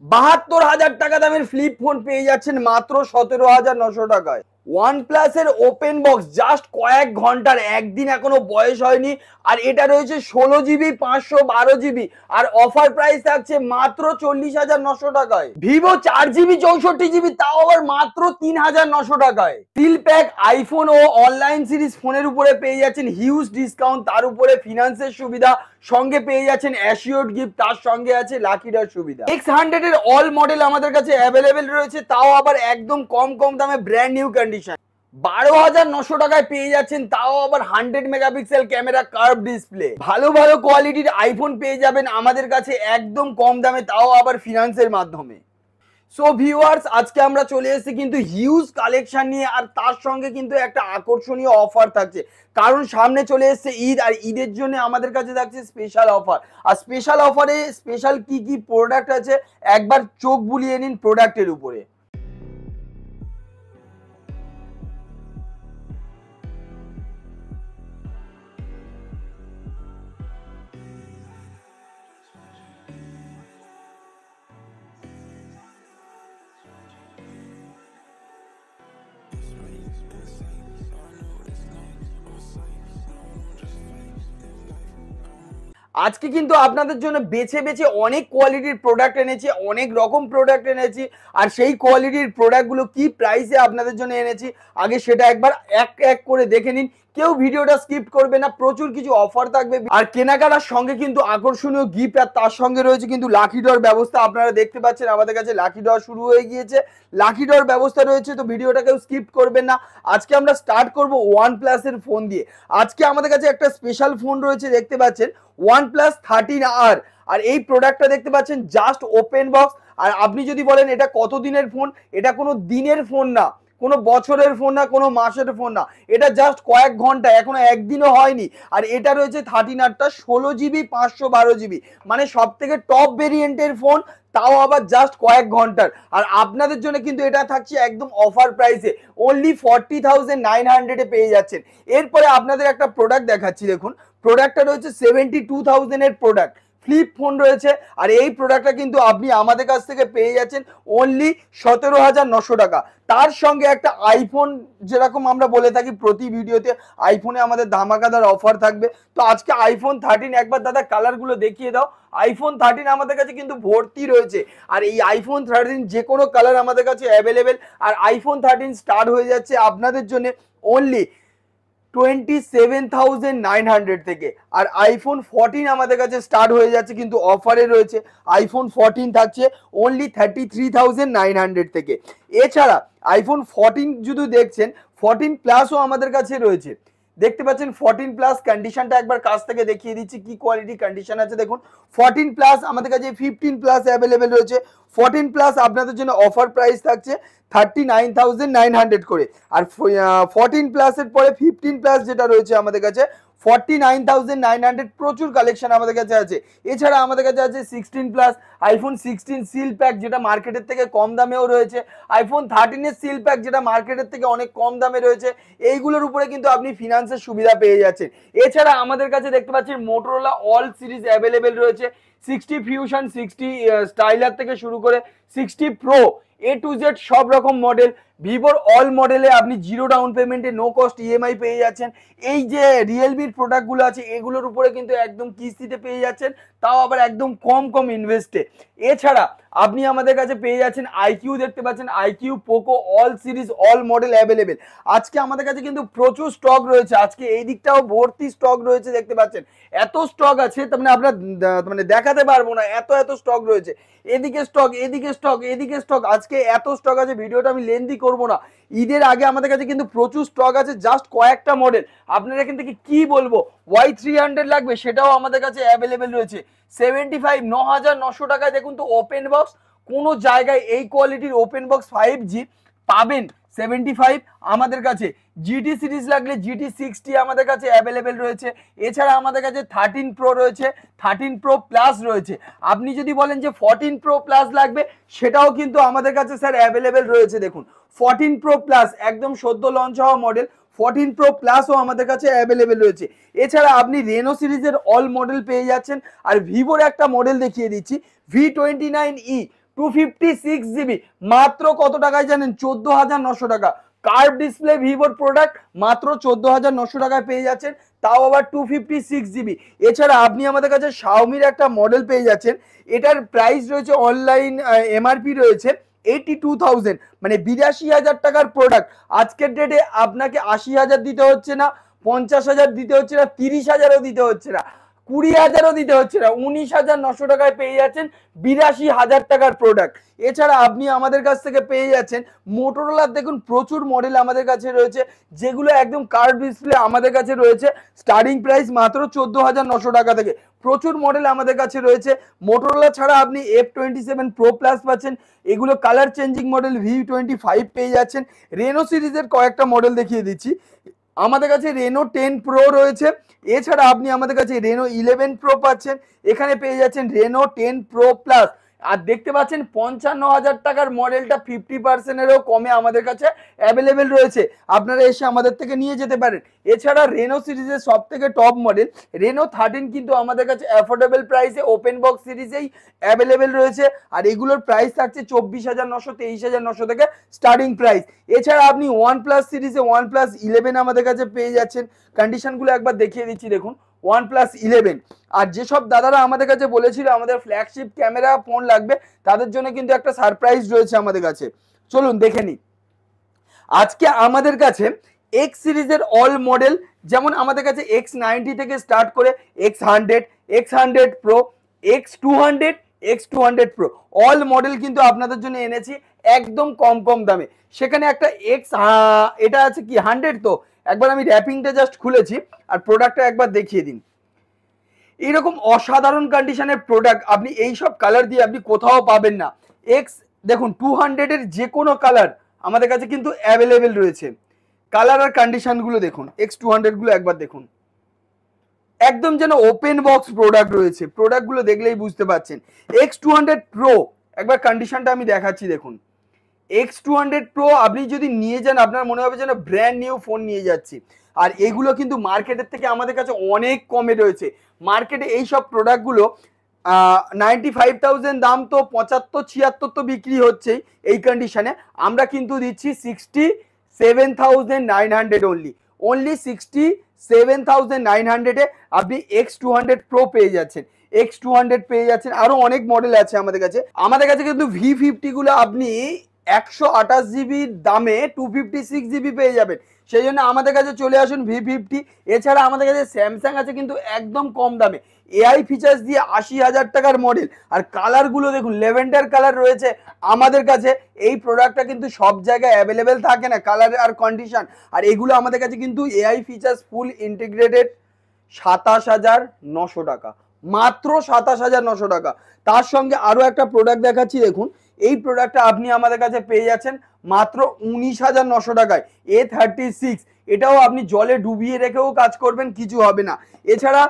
72,000 টাকা দামের flip phone পেয়ে যাচ্ছেন মাত্র 17,900 টাকায়। OnePlus এর ওপেন বক্স জাস্ট কয়েক ঘন্টার, একদিন এখনো বয়স হয়নি, আর এটা রয়েছে 16GB 512GB, আর অফার প্রাইস থাকছে মাত্র 40,900 টাকায়। ভিভো 4GB 64GB, তাও আবার মাত্র 3,900 টাকায়। স্টিল প্যাক আইফোন ও অনলাইন সিরিজ ফোনের উপরে পেয়ে যাচ্ছেন হিউজ ডিসকাউন্ট, তার উপরে ফিনান্সের সুবিধা, সঙ্গে পেয়ে যাচ্ছেন অ্যাসিওর্ড গিফট, তার সঙ্গে আছে লাকি ড্র সুবিধা। X100 এর অল মডেল আমাদের কাছে অ্যাভেলেবেল রয়েছে, তাও আবার একদম কম কম দামে, ব্র্যান্ড নিউ কন্ডিশন। 12,900 টাকায় পেয়ে যাচ্ছেন, তাও আবার 100 মেগাপিক্সেল ক্যামেরা, কার্ভ ডিসপ্লে। ভালো ভালো কোয়ালিটির আইফোন পেয়ে যাবেন আমাদের কাছে একদম কম দামে, তাও আবার ফিনান্সের মাধ্যমে। সো ভিউয়ার্স, আজকে আমরা চলে এসেছি কিন্তু হিউজ কালেকশন নিয়ে, আর তার সঙ্গে কিন্তু একটা আকর্ষণীয় অফার থাকছে, কারণ সামনে চলে এসেছে ঈদ, আর ঈদের জন্য আমাদের কাছে থাকছে স্পেশাল অফার। আর স্পেশাল অফারে স্পেশাল কি কি প্রোডাক্ট আছে একবার চোখ বুলিয়ে নিন প্রোডাক্টের উপরে। আজকে কিন্তু আপনাদের জন্য বেছে বেছে অনেক কোয়ালিটির প্রোডাক্ট এনেছি, অনেক রকম প্রোডাক্ট এনেছি, আর সেই কোয়ালিটির প্রোডাক্টগুলো কি প্রাইসে আপনাদের জন্য এনেছি আগে সেটা একবার এক এক করে দেখে নিন। কেউ ভিডিওটা স্কিপ করবে না, প্রচুর কিছু অফার থাকবে, আর কেনাকাটার সঙ্গে কিন্তু আকর্ষণীয় গিফট, আর তার সঙ্গে রয়েছে কিন্তু লাকি ড্রর ব্যবস্থা। আপনারা দেখতে পাচ্ছেন আমাদের কাছে লাকি ড্র শুরু হয়ে গিয়েছে, লাকি ড্রর ব্যবস্থা রয়েছে, তো ভিডিওটা কেউ স্কিপ করবেন না। আজকে আমরা স্টার্ট করব OnePlus এর ফোন দিয়ে। আজকে আমাদের কাছে একটা স্পেশাল ফোন রয়েছে, দেখতে পাচ্ছেন OnePlus 13R, আর এই প্রোডাক্টটা দেখতে পাচ্ছেন জাস্ট ওপেন বক্স। আর আপনি যদি বলেন এটা কত দিনের ফোন, এটা কোনো দিনের ফোন না, কোনো বছরের ফোন না, কোনো মাসের ফোন না, এটা জাস্ট কয়েক ঘন্টা, এখনো একদিনও হয়নি। আর এটা রয়েছে 13Rটা 16GB 512GB, মানে সব থেকে টপ ভেরিয়েন্টের ফোন, তাও আবার জাস্ট কয়েক ঘন্টার। আর আপনাদের জন্য কিন্তু এটা থাকছে একদম অফার প্রাইসে, অনলি 40,900 পেয়ে যাচ্ছেন। এরপরে আপনাদের একটা প্রোডাক্ট দেখাচ্ছি, দেখুন প্রোডাক্টটা রয়েছে 72,000 এর প্রোডাক্ট, ফ্লিপ ফোন রয়েছে, আর এই প্রোডাক্টটা কিন্তু আপনি আমাদের কাছ থেকে পেয়ে যাচ্ছেন অনলি 17,900 টাকা। তার সঙ্গে একটা আইফোন, যেরকম আমরা বলে থাকি প্রতি ভিডিওতে আইফোনে আমাদের ধামাকাদার অফার থাকবে, তো আজকে আইফোন 13 একবার দাদা কালারগুলো দেখিয়ে দাও। আইফোন 13 আমাদের কাছে কিন্তু ভর্তি রয়েছে, আর এই আইফোন 13 যে কোনো কালার আমাদের কাছে অ্যাভেলেবেল, আর আইফোন 13 স্টার্ট হয়ে যাচ্ছে আপনাদের জন্য অনলি 27,900 থেকে, আর আইফোন 14 আমাদের কাছে স্টার্ট হয়ে যাচ্ছে কিন্তু অফারে রয়েছে। আইফোন 14 থাকছে অনলি 33,900 থেকে। এছাড়া আইফোন 14 যদি দেখছেন, 14 প্লাসও আমাদের কাছে রয়েছে, দেখতে পাচ্ছেন 14 প্লাস কন্ডিশনটা একবার কাছ থেকে দেখিয়ে দিচ্ছি কি কোয়ালিটি কন্ডিশন আছে। দেখুন 14 প্লাস আমাদের কাছে 15 প্লাস অ্যাভেলেবেল রয়েছে। 14 প্লাস আপনাদের জন্য অফার প্রাইস থাকছে 39,900 করে, আর 14 প্লাসের পরে 15 প্লাস যেটা রয়েছে আমাদের কাছে 49,900। প্রচুর কালেকশন আমাদের কাছে আছে। এছাড়া আমাদের কাছে আছে 16 প্লাস, আইফোন 16 সিল প্যাক যেটা মার্কেটের থেকে কম দামেও রয়েছে, আইফোন 13 এর সিল প্যাক যেটা মার্কেটের থেকে অনেক কম দামে রয়েছে। এইগুলোর উপরে কিন্তু আপনি ফিনান্সের সুবিধা পেয়ে যাচ্ছেন। এছাড়া আমাদের কাছে দেখতে পাচ্ছেন মোটরোলা অল সিরিজ অ্যাভেলেবেল রয়েছে, 60 ফিউশন, 60 স্টাইলার থেকে শুরু করে 60 প্রো, A to Z সব রকম মডেল। ভিভোর অল মডেলে আপনি জিরো ডাউন পেমেন্টে নো কস্ট ইএমআই পেয়ে যাচ্ছেন। এই যে রিয়েলমির প্রোডাক্টগুলো আছে এগুলোর উপরে কিন্তু একদম কিস্তিতে পেয়ে যাচ্ছেন, তাও আবার একদম কম কম ইনভেস্টে। এছাড়া আপনি আমাদের কাছে পেয়ে যাচ্ছেন আইকিউ, দেখতে পাচ্ছেন iQOO, Poco all series all model available. আজকে আমাদের কাছে কিন্তু প্রচুর স্টক রয়েছে, আজকে এই দিকটাও ভর্তি স্টক রয়েছে, দেখতে পাচ্ছেন এত স্টক আছে তার মানে আপনার মানে দেখাতে পারবো না, এত এত স্টক রয়েছে। এদিকে স্টক, এদিকে স্টক, এদিকে স্টক, আজকে এত স্টক আছে ভিডিওটা আমি লেন্দি করবো না। ঈদের আগে আমাদের কাছে কিন্তু প্রচুর স্টক আছে, জাস্ট কয়েকটা মডেল আপনারা কিন্তু কি বলবো, Y300 লাগবে সেটাও আমাদের কাছে অ্যাভেলেবেল রয়েছে 75, 9,900 টাকায়। দেখুন তো ওপেন বক্স, কোনো জায়গায় এই কোয়ালিটির ওপেন বক্স 5G পাবেন 75 আমাদের কাছে। জিটি সিরিজ লাগলে জিটি 60 আমাদের কাছে অ্যাভেলেবেল রয়েছে। এছাড়া আমাদের কাছে 13 প্রো রয়েছে, 13 প্রো প্লাস রয়েছে। আপনি যদি বলেন যে 14 প্রো প্লাস লাগবে সেটাও কিন্তু আমাদের কাছে স্যার অ্যাভেলেবেল রয়েছে। দেখুন 14 প্রো প্লাস একদম সদ্য লঞ্চ হওয়া মডেল, 14 প্রো প্লাসও আমাদের কাছে অ্যাভেলেবেল রয়েছে। এছাড়া আপনি রেনো সিরিজের অল মডেল পেয়ে যাচ্ছেন। আর ভিভোর একটা মডেল দেখিয়ে দিচ্ছি V29e, 256 জিবি মাত্র কত টাকায় জানেন? 14,900 টাকা। কার্ভ ডিসপ্লে ভিভোর প্রোডাক্ট মাত্র 14,900 টাকায় পেয়ে যাচ্ছেন, তাও আবার 256 জিবি। এছাড়া আপনি আমাদের কাছে শাওমির একটা মডেল পেয়ে যাচ্ছেন, এটার প্রাইস রয়েছে অনলাইন এমআরপি রয়েছে 82,000, মানে 82,000 টাকার প্রোডাক্ট। আজকের ডেটে আপনাকে 80,000 দিতে হচ্ছে না, 50,000 দিতে হচ্ছে না, 30,000ও দিতে হচ্ছে না, 20,000ও দিতে হচ্ছে না, 19,900 টাকায় পেয়ে যাচ্ছেন 82,000 টাকার প্রোডাক্ট। এছাড়া আপনি আমাদের কাছ থেকে পেয়ে যাচ্ছেন মোটোরোলার, দেখুন প্রচুর মডেল আমাদের কাছে রয়েছে যেগুলো একদম কার্ভ ডিসপ্লে আমাদের কাছে রয়েছে, স্টার্টিং প্রাইস মাত্র 14,900 টাকা থেকে। প্রচুর মডেল আমাদের কাছে রয়েছে। মোটোরোলা ছাড়া আপনি F27 Pro Plus পাচ্ছেন, এগুলো কালার চেঞ্জিং মডেল V25 পেয়ে যাচ্ছেন। রেনো সিরিজের কয়েকটা মডেল দেখিয়ে দিচ্ছি। আমাদের কাছে রেনো 10 প্রো রয়েছে, এছাড়া আপনি আমাদের কাছে রেনো 11 প্রো পাচ্ছেন, এখানে পেয়ে যাচ্ছেন রেনো 10 প্রো প্লাস। আর দেখতে পাচ্ছেন 55,000 টাকার মডেলটা 50%-এরও কমে আমাদের কাছে অ্যাভেলেবেল রয়েছে, আপনারা এসে আমাদের থেকে নিয়ে যেতে পারেন। এছাড়া রেনো সিরিজের সব থেকে টপ মডেল রেনো 13 কিন্তু আমাদের কাছে অ্যাফোর্ডেবল প্রাইসে ওপেন বক্স সিরিজেই অ্যাভেলেবেল রয়েছে, আর এগুলোর প্রাইস থাকছে 24,900, 23,900 থেকে স্টার্টিং প্রাইস। এছাড়া আপনি OnePlus সিরিজে OnePlus 11 আমাদের কাছে পেয়ে যাচ্ছেন, কন্ডিশনগুলো একবার দেখিয়ে দিচ্ছি দেখুন। OnePlus 11, আর যেসব দাদারা আমাদের কাছে বলেছিল আমাদের ফ্ল্যাগশিপ ক্যামেরা ফোন লাগবে, তাদের জন্য কিন্তু একটা সারপ্রাইজ রয়েছে আমাদের কাছে, চলুন দেখে নিই। আজকে আমাদের কাছে এক্স সিরিজের অল মডেল, যেমন আমাদের কাছে X90 থেকে স্টার্ট করে X100, X100 Pro, X200, X200 Pro all model কিন্তু আপনাদের জন্য এনেছি একদম কম কম দামে। সেখানে একটা এটা আছে কি 100, তো একবার আমি র্যাপিংটা জাস্ট খুলেছি আর প্রোডাক্টটা একবার দেখিয়ে দিন। এইরকম অসাধারণ কন্ডিশনের প্রোডাক্ট আপনি এই সব কালার দিয়ে আপনি কোথাও পাবেন না। এক্স দেখুন 200-এর যে কোনো কালার আমাদের কাছে কিন্তু অ্যাভেলেবেল রয়েছে। কালার আর কন্ডিশনগুলো দেখুন, X200 গুলো একবার দেখুন, একদম যেন ওপেন বক্স প্রোডাক্ট রয়েছে, প্রোডাক্টগুলো দেখলেই বুঝতে পারছেন। X200 Pro একবার কন্ডিশনটা আমি দেখাচ্ছি দেখুন। X200 Pro আপনি যদি নিয়ে যান আপনার মনে হবে যেন ব্র্যান্ড নিউ ফোন নিয়ে যাচ্ছি, আর এগুলো কিন্তু মার্কেটের থেকে আমাদের কাছে অনেক কমে রয়েছে। মার্কেটে এই সব প্রোডাক্টগুলো 95,000 দাম, তো 75-76 তো বিক্রি হচ্ছেই। এই কন্ডিশনে আমরা কিন্তু দিচ্ছি 67,900 অনলি 67,900-এ আপনি X200 Pro পেয়ে যাচ্ছেন, X200 পেয়ে যাচ্ছেন। আরো অনেক মডেল আছে আমাদের কাছে কিন্তু V50 গুলো আপনি 128 জিবি দামে 256 জিবি পেয়ে যাবেন, সেই জন্য আমাদের কাছে চলে আসুন V50। এছাড়া আমাদের কাছে স্যামসাং আছে কিন্তু একদম কম দামে, এআই ফিচার্স দিয়ে 80,000 টাকার মডেল। আর কালারগুলো দেখুন, ল্যাভেন্ডার কালার রয়েছে আমাদের কাছে। এই প্রোডাক্টটা কিন্তু সব জায়গায় অ্যাভেলেবেল থাকে না, কালার আর কন্ডিশন। আর এগুলো আমাদের কাছে কিন্তু এআই ফিচার্স ফুল ইন্টিগ্রেটেড 27,900 টাকা, মাত্র 27,900 টাকা। তার সঙ্গে আরো একটা প্রোডাক্ট দেখাচ্ছি দেখুন, এই প্রোডাক্টটা আপনি আমাদের কাছে পেয়ে যাচ্ছেন মাত্র 19,900 টাকায় A36। এটাও আপনি জলে ডুবিয়ে রেখেও কাজ করবেন, কিছু হবে না। এছাড়া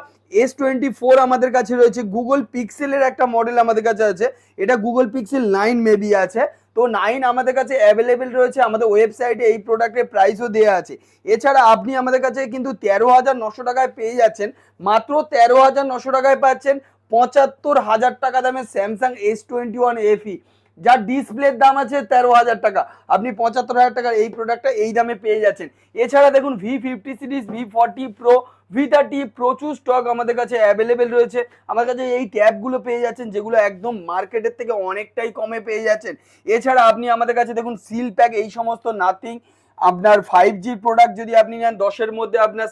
S24 আমাদের কাছে রয়েছে, গুগল পিক্সেলের একটা মডেল আমাদের কাছে আছে, এটা গুগল পিক্সেল 9 মেবি আছে, তো 9 আমাদের কাছে অ্যাভেলেবেল রয়েছে। আমাদের ওয়েবসাইটে এই প্রোডাক্টের প্রাইসও দেওয়া আছে। এছাড়া আপনি আমাদের কাছে কিন্তু 13,900 টাকায় পেয়ে যাচ্ছেন, মাত্র 13,900 টাকায় পাচ্ছেন 75,000 টাকা দামে স্যামসাং S21 FE, যার ডিসপ্লের দাম আছে 13,000 টাকা, আপনি 75,000 টাকার এই প্রোডাক্টটা এই দামে পেয়ে যাচ্ছেন। এছাড়া দেখুন V50 series, V40 Pro, V30 প্রচুর স্টক আমাদের কাছে অ্যাভেলেবেল রয়েছে। আমার কাছে এই ট্যাবগুলো পেয়ে যাচ্ছেন যেগুলো একদম মার্কেটের থেকে অনেকটাই কমে পেয়ে যাচ্ছেন। এছাড়া আপনি আমাদের কাছে দেখুন সিল প্যাক, এই সমস্ত নাথিং আপনার 5G প্রোডাক্ট যদি আপনি নেন 10-এর মধ্যে আপনার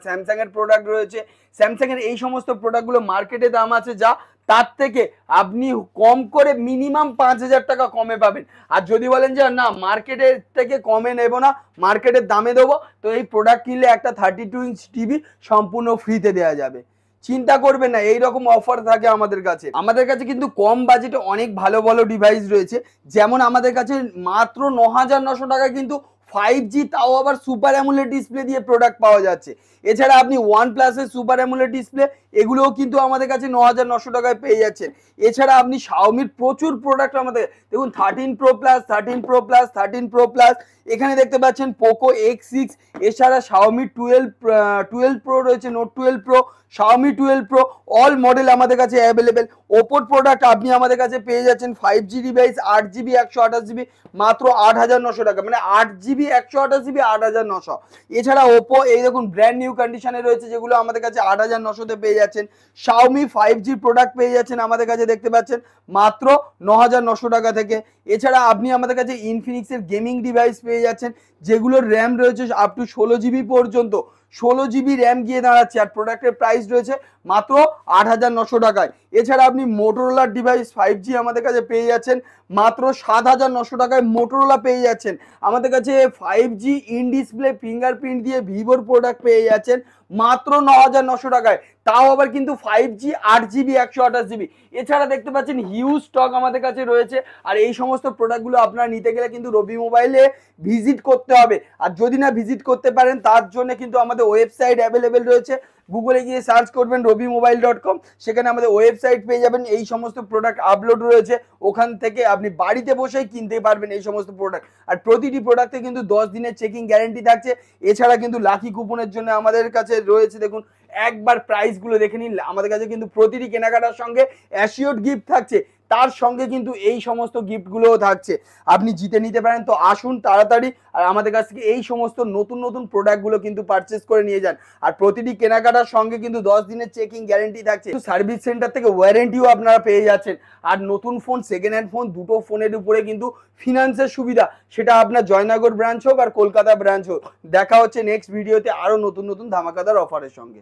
স্যামসাং এর প্রোডাক্ট রয়েছে। স্যামসাং এর এই সমস্ত প্রোডাক্টগুলো মার্কেটে দাম আছে যা, তার থেকে আপনি কম করে মিনিমাম 5,000 টাকা কমে পাবেন। আর যদি বলেন যে না মার্কেটের থেকে কমে নেব না, মার্কেটের দামে দেবো, তো এই প্রোডাক্ট কিনলে একটা 32 ইঞ্চ টিভি সম্পূর্ণ ফ্রিতে দেওয়া যাবে। চিন্তা করবেন না, এইরকম অফার থাকে আমাদের কাছে। আমাদের কাছে কিন্তু কম বাজেটে অনেক ভালো ভালো ডিভাইস রয়েছে, যেমন আমাদের কাছে মাত্র 9,900 টাকা কিন্তু 5G, তাও আবার সুপার অ্যামোলেড ডিসপ্লে দিয়ে প্রোডাক্ট পাওয়া যাচ্ছে। এছাড়া আপনি OnePlus-এর সুপার অ্যামোলেড ডিসপ্লে, এগুলোও কিন্তু আমাদের কাছে 9,900 টাকায় পেয়ে যাচ্ছেন। এছাড়া আপনি শাওমির প্রচুর প্রোডাক্ট আমাদের দেখুন, 13 Pro Plus, 13 Pro Plus, 13 Pro Plus, এখানে দেখতে পাচ্ছেন পোকো X6। এছাড়া শাওমি 12 Pro রয়েছে, note 12 Pro, Xiaomi 12 Pro all model আমাদের কাছে অ্যাভেলেবেল। ওপোর প্রোডাক্ট আপনি আমাদের কাছে পেয়ে যাচ্ছেন 5G ডিভাইস 8GB 128GB মাত্র 8,900 টাকা, মানে 8GB 128GB 8,900। এছাড়া ওপো এই দেখুন ব্র্যান্ড নিউ কন্ডিশনে রয়েছে, যেগুলো আমাদের কাছে 8,900-তে পেয়ে যাচ্ছেন। Xiaomi 5G প্রোডাক্ট পেয়ে যাচ্ছেন আমাদের কাছে, দেখতে পাচ্ছেন মাত্র 9,900 টাকা থেকে। এছাড়া আপনি আমাদের কাছে ইনফিনিক্সের গেমিং ডিভাইস পেয়ে যাচ্ছেন, যেগুলোর র্যাম রয়েছে আপ টু 16GB পর্যন্ত। 16GB র্যাম গিয়ে দাঁড়াচ্ছে, আর প্রোডাক্টের প্রাইস রয়েছে মাত্র 8,900 টাকায়। এছাড়া আপনি মোটোরোলার ডিভাইস 5G আমাদের কাছে পেয়ে যাচ্ছেন মাত্র 7,900 টাকায়। মোটোরোলা পেয়ে যাচ্ছেন আমাদের কাছে 5G ইন ডিসপ্লে ফিঙ্গারপ্রিন্ট দিয়ে ভিভোর প্রোডাক্ট পেয়ে যাচ্ছেন মাত্র 9,900 টাকায়, তাও আবার কিন্তু 5G 8GB 128GB। এছাড়া দেখতে পাচ্ছেন হিউজ স্টক আমাদের কাছে রয়েছে, আর এই সমস্ত প্রোডাক্টগুলো আপনারা নিতে গেলে কিন্তু রবি মোবাইলে ভিজিট করতে হবে। আর যদি না ভিজিট করতে পারেন তার জন্য কিন্তু আমাদের ওয়েবসাইট অ্যাভেলেবেল রয়েছে। গুগলে গিয়ে সার্চ করবেন robimobile.com, সেখানে আমাদের ওয়েবসাইট পেয়ে যাবেন, এই সমস্ত প্রোডাক্ট আপলোড রয়েছে, ওখান থেকে আপনি বাড়িতে বসেই কিনতে পারবেন এই সমস্ত প্রোডাক্ট। আর প্রতিটি প্রোডাক্টে কিন্তু 10 দিনের চেকিং গ্যারেন্টি থাকছে। এছাড়া কিন্তু লাকি কুপনের জন্য আমাদের কাছে রয়েছে, দেখুন একবার প্রাইসগুলো দেখে নিন। আমাদের কাছে কিন্তু প্রতিটি কেনাকাটার সঙ্গে অ্যাসিওর্ড গিফট থাকছে, তার সঙ্গে কিন্তু এই সমস্ত গিফটগুলোও থাকছে, আপনি জিতে নিতে পারেন। তো আসুন তাড়াতাড়ি আর আমাদের কাছ থেকে এই সমস্ত নতুন নতুন প্রোডাক্টগুলো কিন্তু পারচেস করে নিয়ে যান। আর প্রতিটি কেনাকাটার সঙ্গে কিন্তু 10 দিনের চেকিং গ্যারেন্টি থাকছে, সার্ভিস সেন্টার থেকে ওয়ারেন্টিও আপনারা পেয়ে যাচ্ছেন। আর নতুন ফোন সেকেন্ড হ্যান্ড ফোন দুটো ফোনের উপরে কিন্তু ফিনান্সের সুবিধা, সেটা আপনার জয়নগর ব্রাঞ্চ হোক আর কলকাতা ব্রাঞ্চ হোক। দেখা হচ্ছে নেক্সট ভিডিওতে আরো নতুন নতুন ধামাকাদার অফারের সঙ্গে।